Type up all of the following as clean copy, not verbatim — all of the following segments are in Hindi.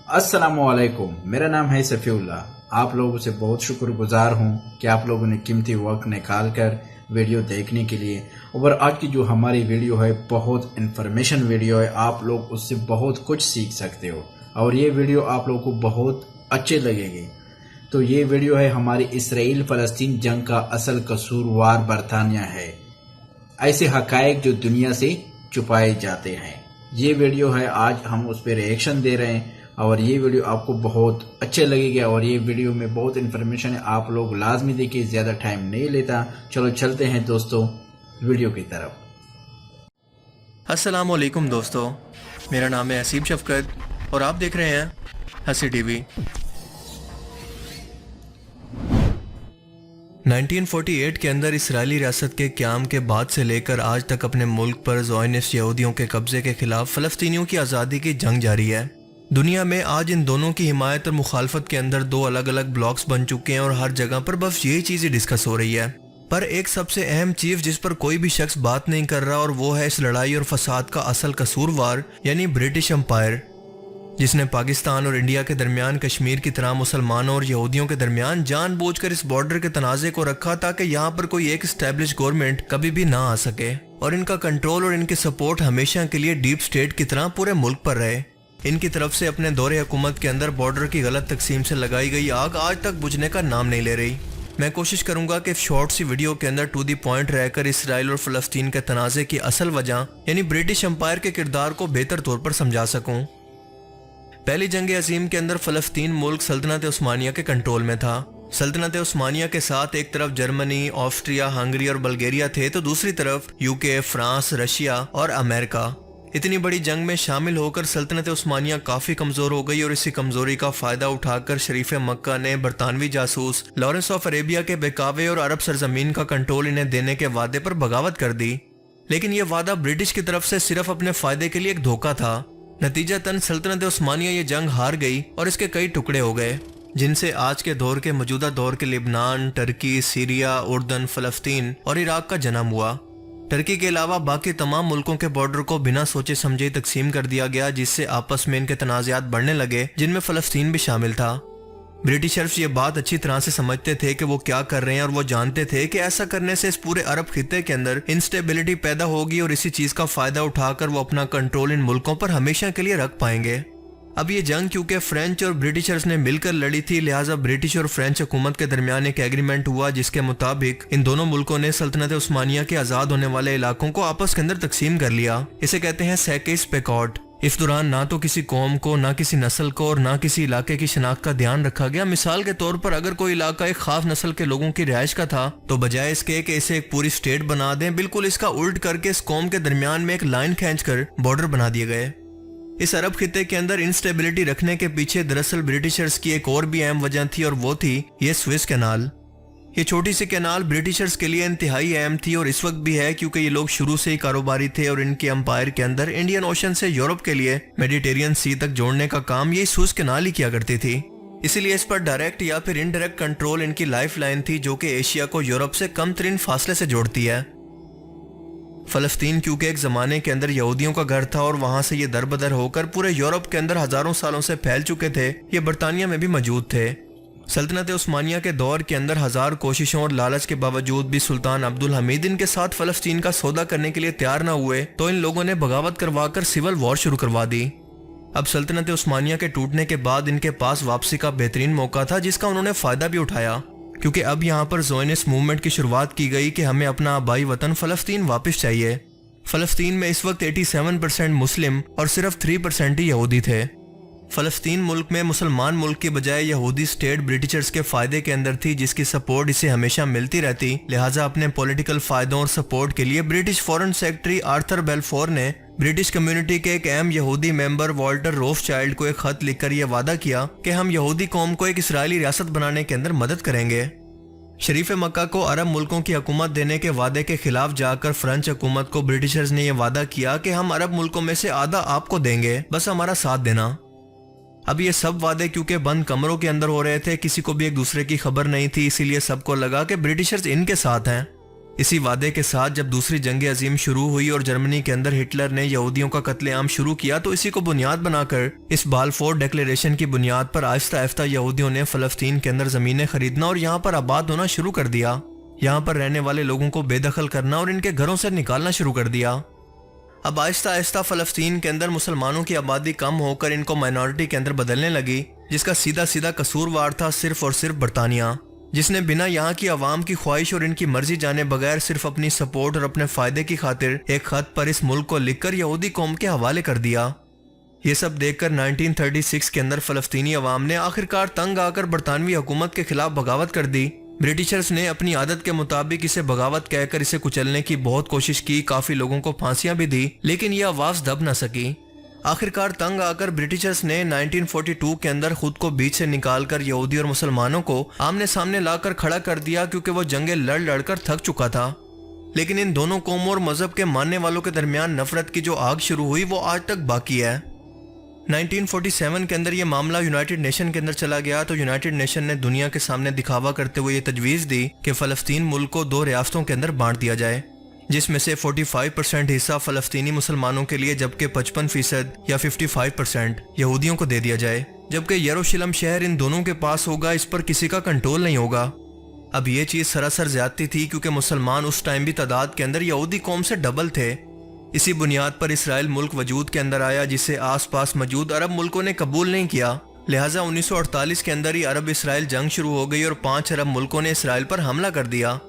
अस्सलामुअलैकुम। मेरा नाम है सफ़ीउल्लाह। आप लोगों से बहुत शुक्रगुजार हूँ कि आप लोगों ने कीमती वक्त निकाल कर वीडियो देखने के लिए। और आज की जो हमारी वीडियो है बहुत इन्फॉर्मेशन वीडियो है, आप लोग उससे बहुत कुछ सीख सकते हो और ये वीडियो आप लोगों को बहुत अच्छे लगेगी। तो ये वीडियो है हमारी इसराइल फ़लस्तीन जंग का असल कसूरवार बरतानिया है, ऐसे हकायक जो दुनिया से छुपाए जाते हैं। ये वीडियो है, आज हम उस पर रिएक्शन दे रहे हैं और ये वीडियो आपको बहुत अच्छे लगेगा और ये वीडियो में बहुत इन्फॉर्मेशन है, आप लोग लाजमी देखिए। ज़्यादा टाइम नहीं लेता, चलो चलते हैं दोस्तों वीडियो की तरफ। अस्सलाम वालेकुम दोस्तों, मेरा नाम है हसीब शफकत और आप देख रहे हैं हसी टीवी। 1948 के अंदर इसराइली रियासत के क़याम के बाद से लेकर आज तक अपने मुल्क पर ज़ोयनिस्ट यहूदियों के कब्ज़े के खिलाफ फ़लस्तीनियों की आज़ादी की जंग जारी है। दुनिया में आज इन दोनों की हिमायत और मुखालफत के अंदर दो अलग अलग ब्लॉक्स बन चुके हैं और हर जगह पर बस यही चीज़ें डिस्कस हो रही है। पर एक सबसे अहम चीज़ जिस पर कोई भी शख्स बात नहीं कर रहा और वो है इस लड़ाई और फसाद का असल कसूरवार, यानी ब्रिटिश एम्पायर, जिसने पाकिस्तान और इंडिया के दरमियान कश्मीर की तरह मुसलमानों और यहूदियों के दरमियान जानबूझकर इस बॉर्डर के तनाज़े को रखा ताकि यहाँ पर कोई एक स्टैब्लिश गवर्नमेंट कभी भी ना आ सके और इनका कंट्रोल और इनकी सपोर्ट हमेशा के लिए डीप स्टेट की तरह पूरे मुल्क पर रहे। इनकी तरफ से अपने दौरे हुकूमत के अंदर बॉर्डर की गलत तकसीम से लगाई गई आग आज तक बुझने का नाम नहीं ले रही। मैं कोशिश करूंगा कि शॉर्ट सी वीडियो के अंदर टू दी पॉइंट रहकर इसराइल और फ़लस्तीन के तनाज़े की असल वजह यानी ब्रिटिश एम्पायर के किरदार को बेहतर तौर पर समझा सकूं। पहली जंग अजीम के अंदर फ़लस्तीन मुल्क सल्तनत उस्मानिया के कंट्रोल में था। सल्तनत उस्मानिया के साथ एक तरफ जर्मनी, ऑस्ट्रिया, हंगरी और बल्गेरिया थे तो दूसरी तरफ यूके, फ्रांस, रशिया और अमेरिका। इतनी बड़ी जंग में शामिल होकर सल्तनत उस्मानिया काफ़ी कमज़ोर हो गई और इसी कमज़ोरी का फ़ायदा उठाकर शरीफ मक्का ने बरतानवी जासूस लॉरेंस ऑफ अरेबिया के बहकावे और अरब सरजमीन का कंट्रोल इन्हें देने के वादे पर बगावत कर दी। लेकिन यह वादा ब्रिटिश की तरफ से सिर्फ अपने फ़ायदे के लिए एक धोखा था। नतीजतन सल्तनत उस्मानिया ये जंग हार गई और इसके कई टुकड़े हो गए, जिनसे आज के दौर के मौजूदा दौर के लिबनान, टर्की, सीरिया, उर्दन, फ़लस्तीन और इराक का जन्म हुआ। टर्की के अलावा बाकी तमाम मुल्कों के बॉर्डर को बिना सोचे समझे तकसीम कर दिया गया, जिससे आपस में इनके तनाज़ात बढ़ने लगे, जिनमें फ़लस्तीन भी शामिल था। ब्रिटिशर्स ये बात अच्छी तरह से समझते थे कि वो क्या कर रहे हैं और वो जानते थे कि ऐसा करने से इस पूरे अरब खित्ते के अंदर इंस्टेबिलिटी पैदा होगी और इसी चीज़ का फ़ायदा उठाकर वो अपना कंट्रोल इन मुल्कों पर हमेशा के लिए रख पाएंगे। अब ये जंग क्योंकि फ्रेंच और ब्रिटिशर्स ने मिलकर लड़ी थी, लिहाजा ब्रिटिश और फ्रेंच हुकूमत के दरमियान एक एग्रीमेंट हुआ जिसके मुताबिक इन दोनों मुल्कों ने सल्तनत उस्मानिया के आज़ाद होने वाले इलाकों को आपस के अंदर तकसीम कर लिया। इसे कहते हैं सेकेस पेकॉट। इस दौरान ना तो किसी कौम को, ना किसी नस्ल को और ना किसी इलाके की शनाख्त का ध्यान रखा गया। मिसाल के तौर पर अगर कोई इलाका एक खास नस्ल के लोगों की रिहाइश का था तो बजाय इसके कि इसे एक पूरी स्टेट बना दें, बिल्कुल इसका उल्ट करके इस कौम के दरमियान में एक लाइन खींचकर बॉर्डर बना दिए गए। इस अरब खित्ते के अंदर इंस्टेबिलिटी रखने के पीछे दरअसल ब्रिटिशर्स की एक और भी अहम वजह थी और वो थी ये स्विस कैनाल। ये छोटी सी कैनाल ब्रिटिशर्स के लिए इंतहाई अहम थी और इस वक्त भी है, क्योंकि ये लोग शुरू से ही कारोबारी थे और इनके एम्पायर के अंदर इंडियन ओशन से यूरोप के लिए मेडिटेरियन सी तक जोड़ने का काम ये स्विस कैनाल ही किया करती थी। इसीलिए इस पर डायरेक्ट या फिर इनडायरेक्ट कंट्रोल इनकी लाइफ लाइन थी, जो कि एशिया को यूरोप से कम तरीन फासले से जोड़ती है। फ़लस्तीन क्योंकि एक ज़माने के अंदर यहूदियों का घर था और वहाँ से ये दर बदर होकर पूरे यूरोप के अंदर हज़ारों सालों से फैल चुके थे, ये बरतानिया में भी मौजूद थे। सल्तनत उस्मानिया के दौर के अंदर हज़ार कोशिशों और लालच के बावजूद भी सुल्तान अब्दुल हमीद इनके साथ फ़लस्तीन का सौदा करने के लिए तैयार न हुए तो इन लोगों ने बगावत करवाकर सिविल वॉर शुरू करवा दी। अब सल्तनत उस्मानिया के टूटने के बाद इनके पास वापसी का बेहतरीन मौका था, जिसका उन्होंने फ़ायदा भी उठाया, क्योंकि अब यहाँ पर ज़ोयनिस्ट मूवमेंट की शुरुआत की गई कि हमें अपना आबाई वतन फ़लस्तीन वापस चाहिए। फ़लस्तीन में इस वक्त 87% मुस्लिम और सिर्फ 3% ही यहूदी थे। फ़लस्तीन मुल्क में मुसलमान मुल्क के बजाय यहूदी स्टेट ब्रिटिशर्स के फ़ायदे के अंदर थी, जिसकी सपोर्ट इसे हमेशा मिलती रहती। लिहाजा अपने पॉलिटिकल फ़ायदों और सपोर्ट के लिए ब्रिटिश फॉरेन सेक्रेटरी आर्थर बेलफोर ने ब्रिटिश कम्युनिटी के एक अहम यहूदी मेंबर वॉल्टर रोथशाइल्ड को एक ख़त लिखकर यह वादा किया कि हम यहूदी कौम को एक इसराइली रियासत बनाने के अंदर मदद करेंगे। शरीफ मक्का को अरब मुल्कों की हुकूमत देने के वादे के खिलाफ जाकर फ्रेंच हुकूमत को ब्रिटिशर्स ने यह वादा किया कि हम अरब मुल्कों में से आधा आपको देंगे, बस हमारा साथ देना। अब ये सब वादे क्योंकि बंद कमरों के अंदर हो रहे थे, किसी को भी एक दूसरे की खबर नहीं थी, इसीलिए सबको लगा कि ब्रिटिशर्स इनके साथ हैं। इसी वादे के साथ जब दूसरी जंग अजीम शुरू हुई और जर्मनी के अंदर हिटलर ने यहूदियों का कत्लेआम शुरू किया, तो इसी को बुनियाद बनाकर इस बालफोर डिक्लेरेशन की बुनियाद पर आहिस्ता आहिस्ता यहूदियों ने फलस्तीन के अंदर जमीनें खरीदना और यहाँ पर आबाद होना शुरू कर दिया। यहाँ पर रहने वाले लोगों को बेदखल करना और इनके घरों से निकालना शुरू कर दिया। अब आहिस्ता आहिस्ता फलस्तीन के अंदर मुसलमानों की आबादी कम होकर इनको माइनॉरिटी के अंदर बदलने लगी, जिसका सीधा सीधा कसूरवार था सिर्फ और सिर्फ बरतानिया, जिसने बिना यहाँ की आवाम की ख्वाहिश और इनकी मर्जी जाने बगैर सिर्फ अपनी सपोर्ट और अपने फायदे की खातिर एक खत पर इस मुल्क को लिखकर यहूदी कौम के हवाले कर दिया। ये सब देखकर 1936 के अंदर फलस्तीनी अवाम ने आखिरकार तंग आकर बरतानवी हुकूमत के खिलाफ बगावत कर दी। ब्रिटिशर्स ने अपनी आदत के मुताबिक इसे बगावत कहकर इसे कुचलने की बहुत कोशिश की, काफी लोगों को फांसियां भी दी, लेकिन यह आवाज दब न सकी। आखिरकार तंग आकर ब्रिटिशर्स ने 1942 के अंदर खुद को बीच से निकालकर यहूदी और मुसलमानों को आमने सामने लाकर खड़ा कर दिया, क्योंकि वो जंगें लड़ लड़कर थक चुका था। लेकिन इन दोनों कौमों और मजहब के मानने वालों के दरमियान नफरत की जो आग शुरू हुई वो आज तक बाकी है। 1947 के अंदर ये मामला यूनाइटेड नेशन के अंदर चला गया, तो यूनाइटेड नेशन ने दुनिया के सामने दिखावा करते हुए ये तजवीज़ दी कि फ़लस्तीन मुल्क को 2 रियासतों के अंदर बांट दिया जाए, जिसमें से 45% हिस्सा फ़लस्तीनी मुसलमानों के लिए जबकि 55% या 55% यहूदियों को दे दिया जाए, जबकि यरूशलेम शहर इन दोनों के पास होगा, इस पर किसी का कंट्रोल नहीं होगा। अब ये चीज़ सरासर ज्यादती थी, क्योंकि मुसलमान उस टाइम भी तादाद के अंदर यहूदी कौम से डबल थे। इसी बुनियाद पर इसराइल मुल्क वजूद के अंदर आया, जिसे आसपास मौजूद अरब मुल्कों ने कबूल नहीं किया। लिहाजा 1948 के अंदर ही अरब इसराइल जंग शुरू हो गई और 5 अरब मुल्कों ने इसराइल पर हमला कर दिया।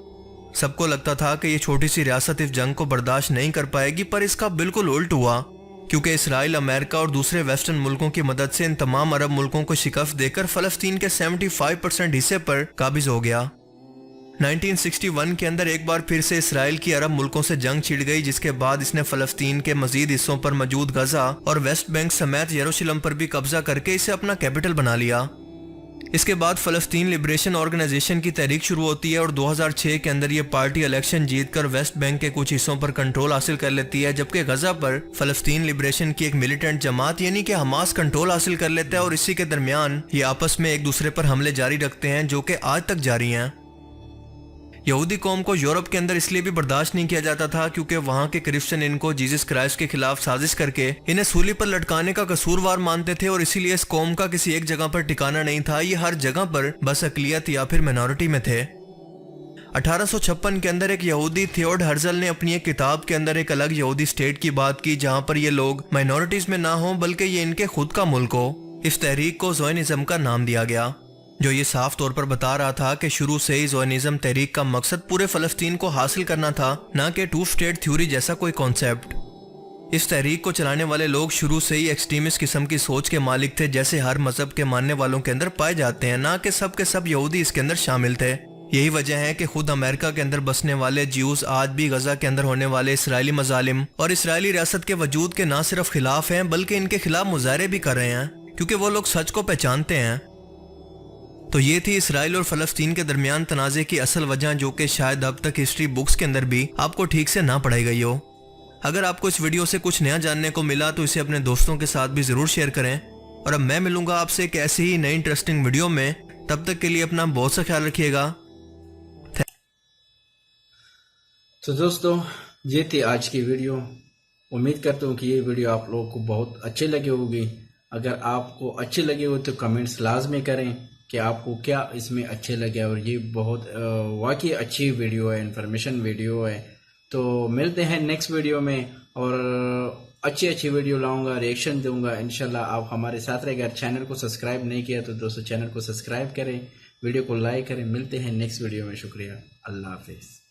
सबको लगता था कि ये छोटी सी रियासत इस जंग को बर्दाश्त नहीं कर पाएगी, पर इसका बिल्कुल उल्ट हुआ, क्योंकि इसराइल अमेरिका और दूसरे वेस्टर्न मुल्कों की मदद से इन तमाम अरब मुल्कों को शिकस्त देकर फलस्तीन के 75% हिस्से पर काबिज हो गया। 1961 के अंदर एक बार फिर से इसराइल की अरब मुल्कों से जंग छिड़ गई, जिसके बाद इसने फलस्तीन के मजीद हिस्सों पर मौजूद गजा और वेस्ट बैंक समेत यरूशलेम पर भी कब्जा करके इसे अपना कैपिटल बना लिया। इसके बाद फलस्तीन लिबरेशन ऑर्गेनाइजेशन की तहरीक शुरू होती है और 2006 के अंदर ये पार्टी इलेक्शन जीतकर वेस्ट बैंक के कुछ हिस्सों पर कंट्रोल हासिल कर लेती है, जबकि गजा पर फलस्तीन लिबरेशन की एक मिलिटेंट जमात यानी कि हमास कंट्रोल हासिल कर लेता है और इसी के दरमियान ये आपस में एक दूसरे पर हमले जारी रखते हैं, जो कि आज तक जारी हैं। यहूदी कौम को यूरोप के अंदर इसलिए भी बर्दाश्त नहीं किया जाता था क्योंकि वहाँ के क्रिश्चियन इनको जीसस क्राइस्ट के खिलाफ साजिश करके इन्हें सूली पर लटकाने का कसूरवार मानते थे, और इसीलिए इस कौम का किसी एक जगह पर ठिकाना नहीं था, ये हर जगह पर बस अकलियत या फिर मिनॉरिटी में थे। 1856 के अंदर एक यहूदी थियोड हर्जल ने अपनी एक किताब के अंदर एक अलग यहूदी स्टेट की बात की, जहाँ पर ये लोग माइनॉरिटीज में ना हो बल्कि ये इनके खुद का मुल्क हो। इस तहरीक को ज़ोयनिज़्म का नाम दिया गया, जो ये साफ तौर पर बता रहा था कि शुरू से ही ज़ोयनिज़्म तहरीक का मकसद पूरे फलस्तीन को हासिल करना था, ना कि 2 स्टेट थ्योरी जैसा कोई कॉन्सेप्ट। इस तहरीक को चलाने वाले लोग शुरू से ही एक्सट्रीमिस्ट किस्म की सोच के मालिक थे, जैसे हर मजहब के मानने वालों के अंदर पाए जाते हैं, ना कि सब के सब यहूदी इसके अंदर शामिल थे। यही वजह है कि खुद अमेरिका के अंदर बसने वाले ज्यूज आज भी गजा के अंदर होने वाले इसराइली मजालिम और इसराइली रियासत के वजूद के ना सिर्फ खिलाफ हैं बल्कि इनके खिलाफ मुजाहरे भी कर रहे हैं, क्योंकि वो लोग सच को पहचानते हैं। तो ये थी इसराइल और फलस्तीन के दरमियान तनाज़े की असल वजह, जो कि शायद अब तक हिस्ट्री बुक्स के अंदर भी आपको ठीक से ना पढ़ाई गई हो। अगर आपको इस वीडियो से कुछ नया जानने को मिला तो इसे अपने दोस्तों के साथ भी ज़रूर शेयर करें, और अब मैं मिलूंगा आपसे एक ऐसी ही नई इंटरेस्टिंग वीडियो में। तब तक के लिए अपना बहुत सा ख्याल रखिएगा। तो दोस्तों, ये थी आज की वीडियो। उम्मीद करता हूँ कि ये वीडियो आप लोगों को बहुत अच्छे लगे होगी। अगर आपको अच्छे लगे हो तो कमेंट्स लाजमी करें कि आपको क्या इसमें अच्छे लगे, और ये बहुत वाकई अच्छी वीडियो है, इन्फॉर्मेशन वीडियो है। तो मिलते हैं नेक्स्ट वीडियो में, और अच्छी वीडियो लाऊंगा, रिएक्शन दूंगा इंशाल्लाह। आप हमारे साथ रहेगा। चैनल को सब्सक्राइब नहीं किया तो दोस्तों चैनल को सब्सक्राइब करें, वीडियो को लाइक करें। मिलते हैं नेक्स्ट वीडियो में। शुक्रिया, अल्लाह हाफिज़।